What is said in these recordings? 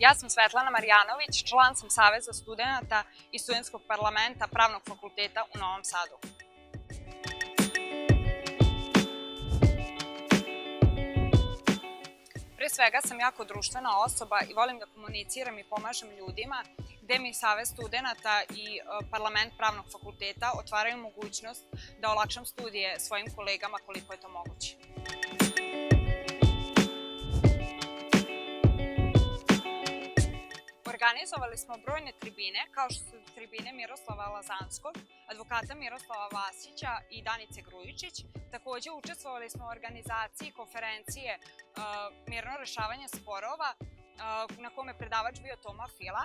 Ja sam Svetlana Marjanović, član sam Saveza studenata i Studentskog parlamenta Pravnog fakulteta u Novom Sadu. Pre svega sam jako društvena osoba i volim da komuniciram i pomažem ljudima, gde mi Savez studenata i parlament Pravnog fakulteta otvaraju mogućnost da olakšam studije svojim kolegama koliko je to moguće. Organizovali smo brojne tribine, kao što su tribine Miroslava Lazanskog, advokata Miroslava Vasića i Danice Grujičić. Takođe, učestvovali smo u organizaciji konferencije Mirno rešavanje sporova, na kome je predavač bio Toma Fila.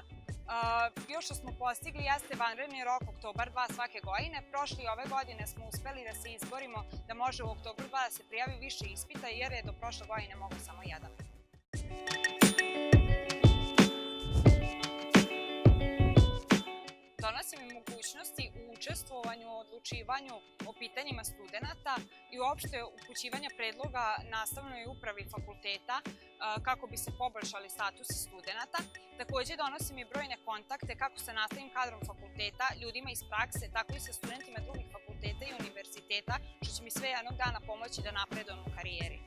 Još što smo postigli jeste vanredni rok Oktobar 2 svake godine. Prošle i ove godine smo uspeli da se izborimo da može u Oktobru 2 da se prijavi više ispita, jer je do prošle godine mogo samo jedan. Donosi mi mogućnosti u učestvovanju, u odlučivanju o pitanjima studenata i uopšte upućivanja predloga nastavnoj upravi fakulteta kako bi se poboljšali statusi studenata. Takođe donosi mi brojne kontakte kako sa nastavnim kadrom fakulteta, ljudima iz prakse, tako i sa studentima drugih fakulteta i univerziteta, što će mi sve jednog dana pomoći da napredujem u karijeri.